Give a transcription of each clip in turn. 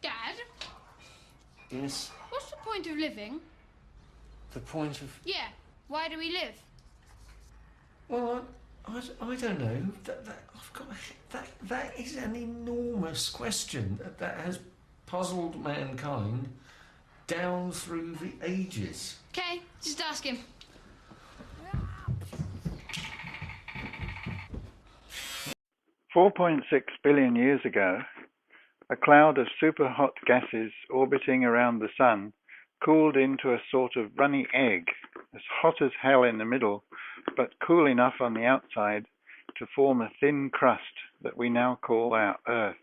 Dad, Yes? what's the point of living? The point of... Yeah, why do we live? Well, I don't know. That is an enormous question that has puzzled mankind down through the ages. Okay, just ask him. 4.6 billion years ago, a cloud of super-hot gases orbiting around the Sun cooled into a sort of runny egg, as hot as hell in the middle, but cool enough on the outside to form a thin crust that we now call our Earth.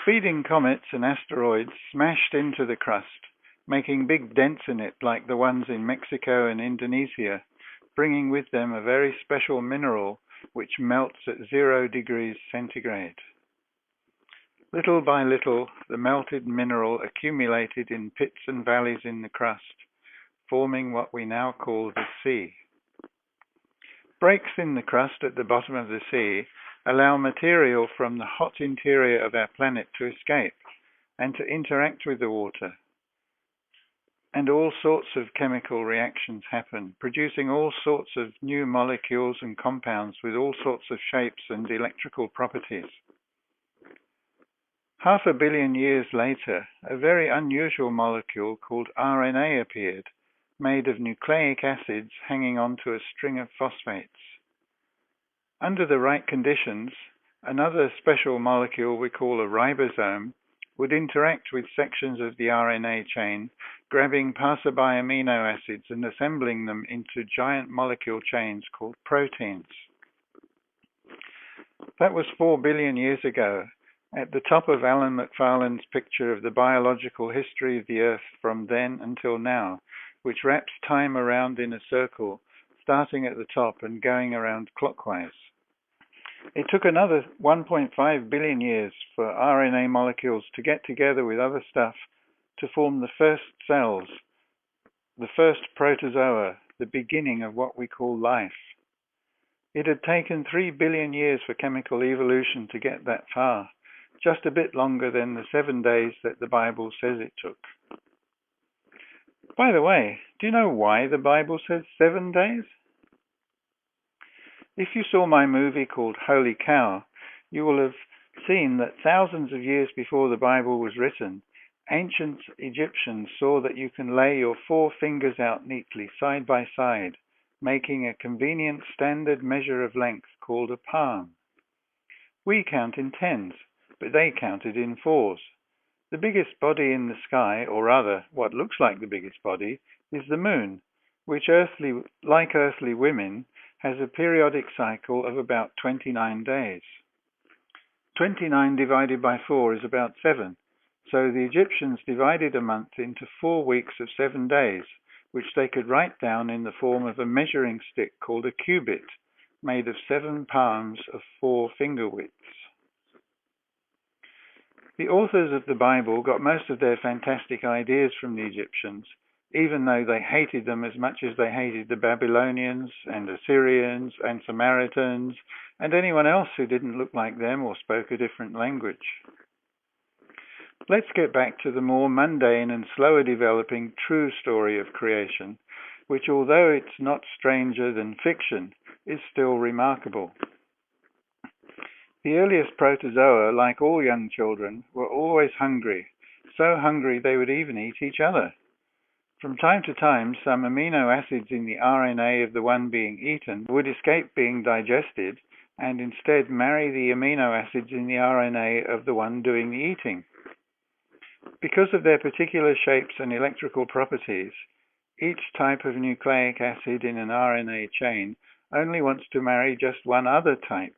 Speeding comets and asteroids smashed into the crust, making big dents in it like the ones in Mexico and Indonesia, bringing with them a very special mineral which melts at 0 degrees centigrade. Little by little, the melted mineral accumulated in pits and valleys in the crust, forming what we now call the sea. Breaks in the crust at the bottom of the sea allow material from the hot interior of our planet to escape and to interact with the water. And all sorts of chemical reactions happen, producing all sorts of new molecules and compounds with all sorts of shapes and electrical properties. 500 million years later, a very unusual molecule called RNA appeared, made of nucleic acids hanging onto a string of phosphates. Under the right conditions, another special molecule we call a ribosome would interact with sections of the RNA chain, grabbing passerby amino acids and assembling them into giant molecule chains called proteins. That was 4 billion years ago, at the top of Alan McFarlane's picture of the biological history of the Earth from then until now, which wraps time around in a circle, starting at the top and going around clockwise. It took another 1.5 billion years for RNA molecules to get together with other stuff to form the first cells, the first protozoa, the beginning of what we call life. It had taken 3 billion years for chemical evolution to get that far, just a bit longer than the 7 days that the Bible says it took. By the way, do you know why the Bible says 7 days? If you saw my movie called Holy Cow, you will have seen that thousands of years before the Bible was written, ancient Egyptians saw that you can lay your 4 fingers out neatly, side by side, making a convenient standard measure of length called a palm. We count in tens, but they counted in 4s. The biggest body in the sky, or rather, what looks like the biggest body, is the moon, which, like earthly women, has a periodic cycle of about 29 days. 29 divided by 4 is about 7, so the Egyptians divided a month into 4 weeks of 7 days, which they could write down in the form of a measuring stick called a cubit, made of 7 palms of 4 finger widths. The authors of the Bible got most of their fantastic ideas from the Egyptians, even though they hated them as much as they hated the Babylonians and Assyrians and Samaritans and anyone else who didn't look like them or spoke a different language. Let's get back to the more mundane and slower developing true story of creation, which, although it's not stranger than fiction, is still remarkable. The earliest protozoa, like all young children, were always hungry, so hungry they would even eat each other. From time to time, some amino acids in the RNA of the one being eaten would escape being digested and instead marry the amino acids in the RNA of the one doing the eating. Because of their particular shapes and electrical properties, each type of nucleic acid in an RNA chain only wants to marry just one other type,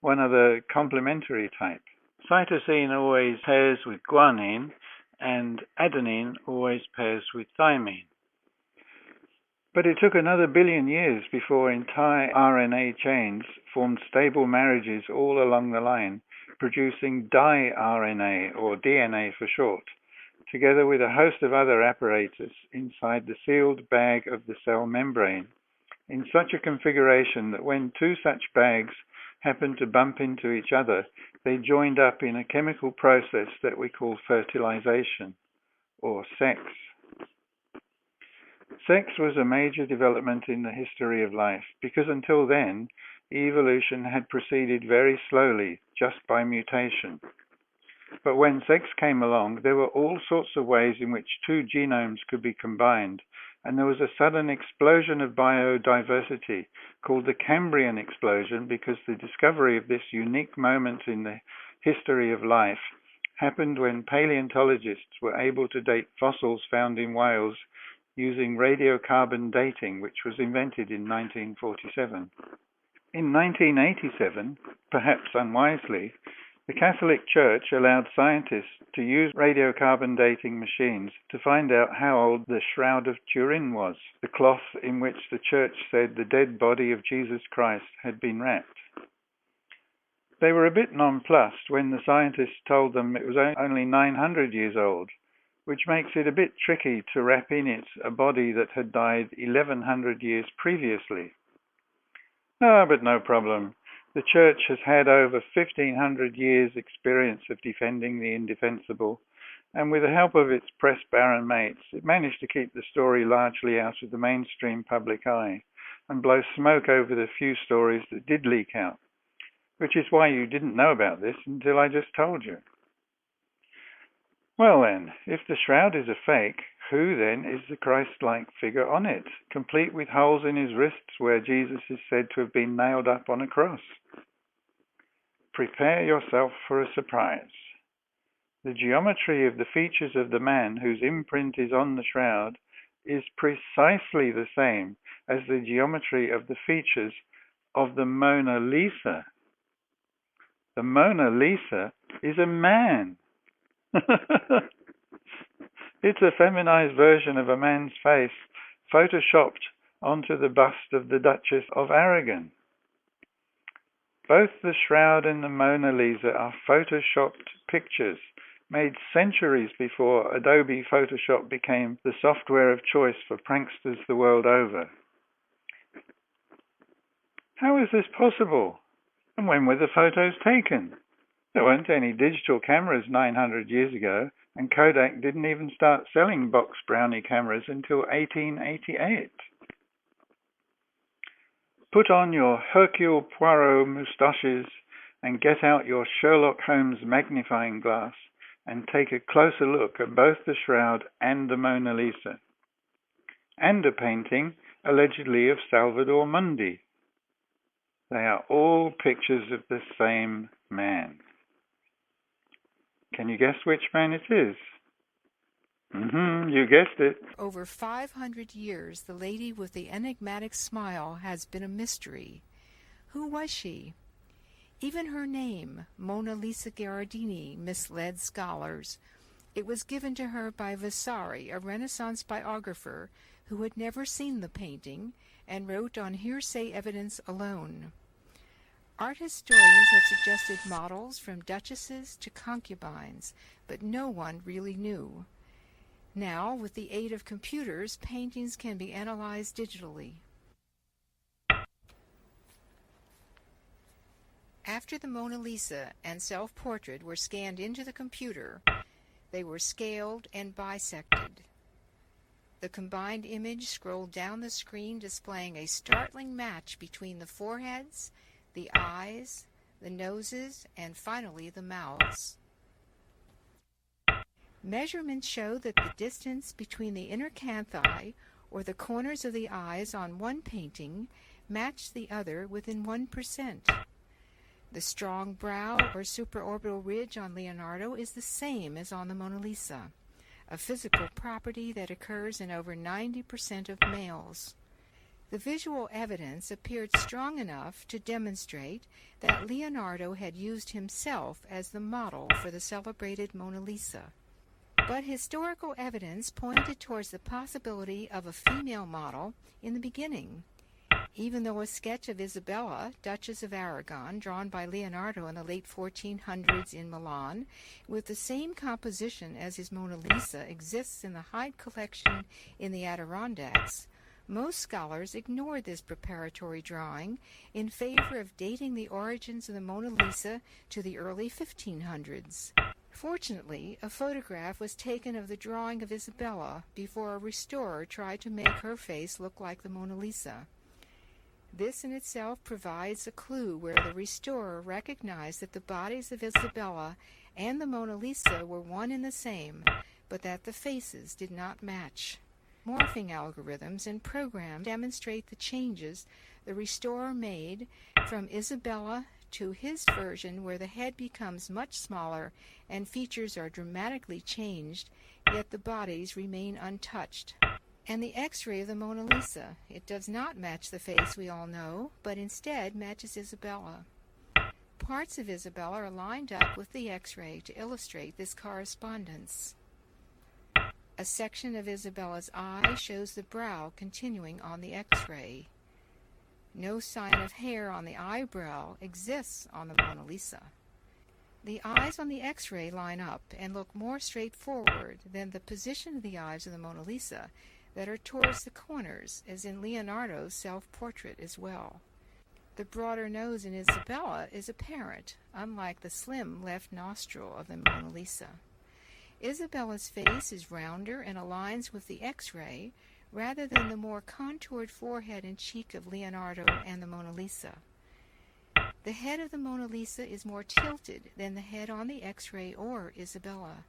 one other complementary type. Cytosine always pairs with guanine, and adenine always pairs with thymine. But it took another billion years before entire RNA chains formed stable marriages all along the line, producing diRNA, or DNA for short, together with a host of other apparatus inside the sealed bag of the cell membrane, in such a configuration that when two such bags happened to bump into each other, they joined up in a chemical process that we call fertilization, or sex. Sex was a major development in the history of life, because until then, evolution had proceeded very slowly, just by mutation. But when sex came along, there were all sorts of ways in which two genomes could be combined, and there was a sudden explosion of biodiversity called the Cambrian explosion, because the discovery of this unique moment in the history of life happened when paleontologists were able to date fossils found in Wales using radiocarbon dating, which was invented in 1947. In 1987, perhaps unwisely, the Catholic Church allowed scientists to use radiocarbon dating machines to find out how old the Shroud of Turin was, the cloth in which the Church said the dead body of Jesus Christ had been wrapped. They were a bit nonplussed when the scientists told them it was only 900 years old, which makes it a bit tricky to wrap in it a body that had died 1100 years previously. But no problem. The Church has had over 1500 years' experience of defending the indefensible, and with the help of its press baron mates, it managed to keep the story largely out of the mainstream public eye and blow smoke over the few stories that did leak out, which is why you didn't know about this until I just told you. Well then, if the shroud is a fake, who then is the Christ-like figure on it, complete with holes in his wrists where Jesus is said to have been nailed up on a cross? Prepare yourself for a surprise. The geometry of the features of the man whose imprint is on the shroud is precisely the same as the geometry of the features of the Mona Lisa. The Mona Lisa is a man. It's a feminized version of a man's face, photoshopped onto the bust of the Duchess of Aragon. Both the Shroud and the Mona Lisa are photoshopped pictures made centuries before Adobe Photoshop became the software of choice for pranksters the world over. How is this possible? And when were the photos taken? There weren't any digital cameras 900 years ago, and Kodak didn't even start selling box brownie cameras until 1888. Put on your Hercule Poirot moustaches and get out your Sherlock Holmes magnifying glass and take a closer look at both the Shroud and the Mona Lisa, and a painting allegedly of Salvator Mundi. They are all pictures of the same man. Can you guess which man it is? You guessed it. Over 500 years, the lady with the enigmatic smile has been a mystery. Who was she? Even her name, Mona Lisa Gherardini, misled scholars. It was given to her by Vasari, a Renaissance biographer who had never seen the painting and wrote on hearsay evidence alone. Art historians have suggested models from duchesses to concubines, but no one really knew. Now, with the aid of computers, paintings can be analyzed digitally. After the Mona Lisa and self-portrait were scanned into the computer, they were scaled and bisected. The combined image scrolled down the screen, displaying a startling match between the foreheads, the eyes, the noses, and finally the mouths. Measurements show that the distance between the inner canthi, or the corners of the eyes on one painting, matched the other within 1%. The strong brow or supraorbital ridge on Leonardo is the same as on the Mona Lisa, a physical property that occurs in over 90% of males. The visual evidence appeared strong enough to demonstrate that Leonardo had used himself as the model for the celebrated Mona Lisa. But historical evidence pointed towards the possibility of a female model in the beginning, even though a sketch of Isabella, Duchess of Aragon, drawn by Leonardo in the late 1400s in Milan, with the same composition as his Mona Lisa, exists in the Hyde collection in the Adirondacks. Most scholars ignored this preparatory drawing in favor of dating the origins of the Mona Lisa to the early 1500s. Fortunately, a photograph was taken of the drawing of Isabella before a restorer tried to make her face look like the Mona Lisa. This in itself provides a clue where the restorer recognized that the bodies of Isabella and the Mona Lisa were one and the same, but that the faces did not match. Morphing algorithms and programs demonstrate the changes the restorer made from Isabella to his version, where the head becomes much smaller and features are dramatically changed, yet the bodies remain untouched. And the X-ray of the Mona Lisa. It does not match the face we all know, but instead matches Isabella. Parts of Isabella are lined up with the X-ray to illustrate this correspondence. A section of Isabella's eye shows the brow continuing on the X-ray. No sign of hair on the eyebrow exists on the Mona Lisa. The eyes on the X-ray line up and look more straightforward than the position of the eyes of the Mona Lisa that are towards the corners, as in Leonardo's self-portrait as well. The broader nose in Isabella is apparent, unlike the slim left nostril of the Mona Lisa. Isabella's face is rounder and aligns with the X-ray rather than the more contoured forehead and cheek of Leonardo and the Mona Lisa. The head of the Mona Lisa is more tilted than the head on the X-ray or Isabella.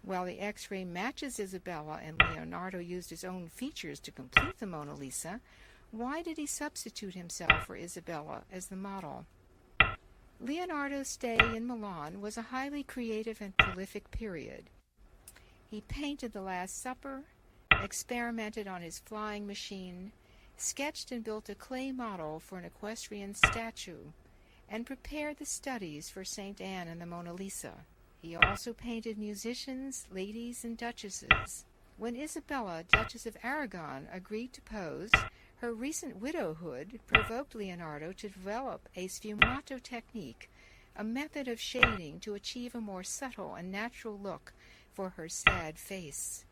While the X-ray matches Isabella and Leonardo used his own features to complete the Mona Lisa, why did he substitute himself for Isabella as the model? Leonardo's stay in Milan was a highly creative and prolific period. He painted The Last Supper, experimented on his flying machine, sketched and built a clay model for an equestrian statue, and prepared the studies for St. Anne and the Mona Lisa. He also painted musicians, ladies, and duchesses. When Isabella, Duchess of Aragon, agreed to pose, her recent widowhood provoked Leonardo to develop a sfumato technique, a method of shading to achieve a more subtle and natural look for her sad face.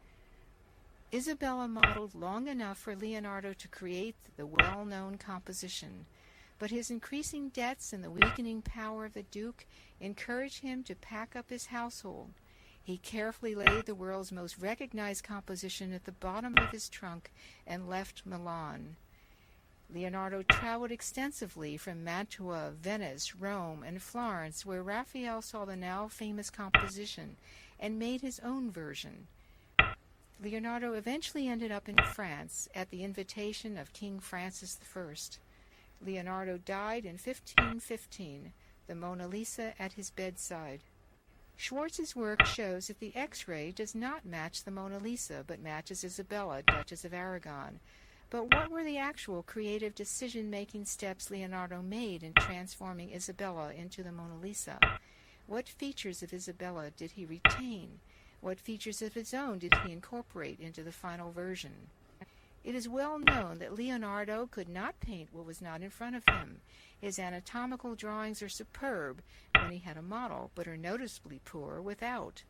Isabella modeled long enough for Leonardo to create the well-known composition, but his increasing debts and the weakening power of the Duke encouraged him to pack up his household. He carefully laid the world's most recognized composition at the bottom of his trunk and left Milan. Leonardo traveled extensively from Mantua, Venice, Rome, and Florence, where Raphael saw the now famous composition and made his own version. Leonardo eventually ended up in France at the invitation of King Francis I. Leonardo died in 1515, the Mona Lisa at his bedside. Schwartz's work shows that the X-ray does not match the Mona Lisa, but matches Isabella, Duchess of Aragon. But what were the actual creative decision-making steps Leonardo made in transforming Isabella into the Mona Lisa? What features of Isabella did he retain? What features of his own did he incorporate into the final version? It is well known that Leonardo could not paint what was not in front of him. His anatomical drawings are superb when he had a model, but are noticeably poor without.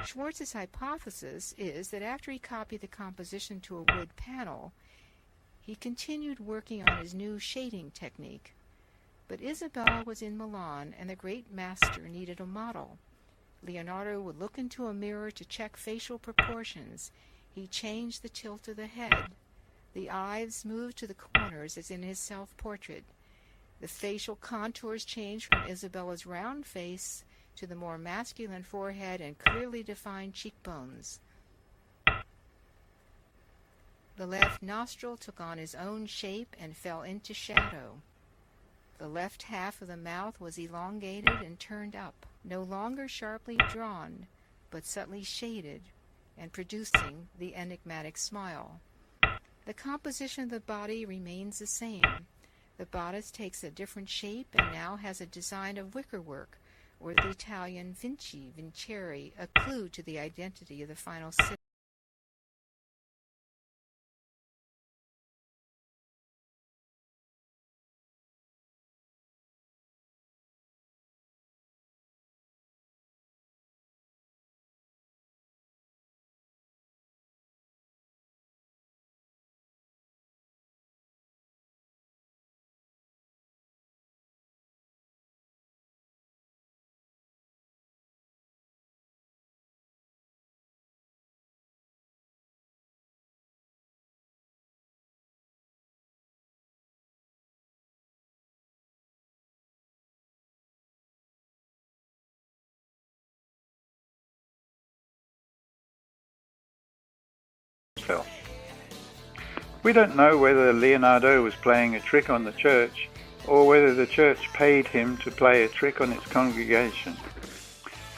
Schwartz's hypothesis is that after he copied the composition to a wood panel, he continued working on his new shading technique. But Isabella was in Milan, and the great master needed a model. Leonardo would look into a mirror to check facial proportions. He changed the tilt of the head. The eyes moved to the corners as in his self-portrait. The facial contours changed from Isabella's round face to the more masculine forehead and clearly defined cheekbones. The left nostril took on his own shape and fell into shadow. The left half of the mouth was elongated and turned up, no longer sharply drawn, but subtly shaded and producing the enigmatic smile. The composition of the body remains the same. The bodice takes a different shape and now has a design of wickerwork, or the Italian Vinci, Vincere, a clue to the identity of the final city. We don't know whether Leonardo was playing a trick on the church or whether the church paid him to play a trick on its congregation.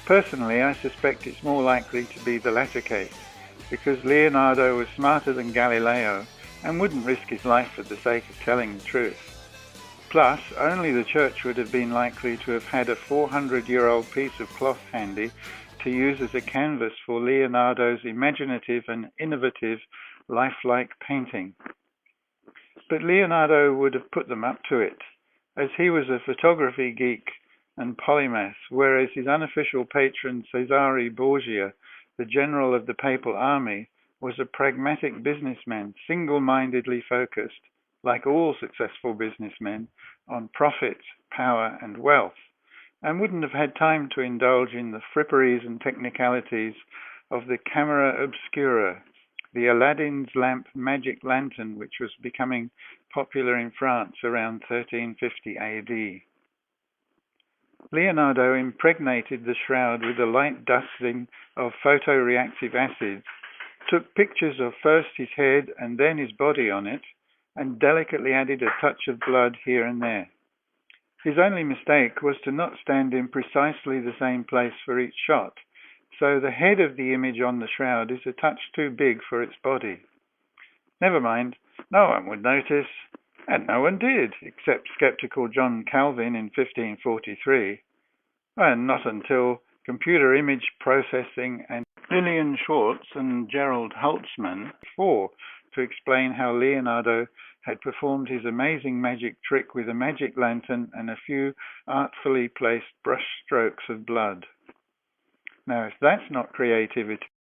Personally, I suspect it's more likely to be the latter case, because Leonardo was smarter than Galileo and wouldn't risk his life for the sake of telling the truth. Plus, only the church would have been likely to have had a 400-year-old piece of cloth handy to use as a canvas for Leonardo's imaginative and innovative lifelike painting. But Leonardo would have put them up to it, as he was a photography geek and polymath, whereas his unofficial patron Cesare Borgia, the general of the papal army, was a pragmatic businessman, single-mindedly focused, like all successful businessmen, on profit, power, and wealth, and wouldn't have had time to indulge in the fripperies and technicalities of the camera obscura, the Aladdin's lamp magic lantern, which was becoming popular in France around 1350 AD. Leonardo impregnated the shroud with a light dusting of photoreactive acids, took pictures of first his head and then his body on it, and delicately added a touch of blood here and there. His only mistake was to not stand in precisely the same place for each shot, so the head of the image on the shroud is a touch too big for its body. Never mind, no one would notice, and no one did, except sceptical John Calvin in 1543, and not until computer image processing and Lillian Schwartz and Gerald Holtzman to explain how Leonardo had performed his amazing magic trick with a magic lantern and a few artfully placed brush strokes of blood. Now, if that's not creativity,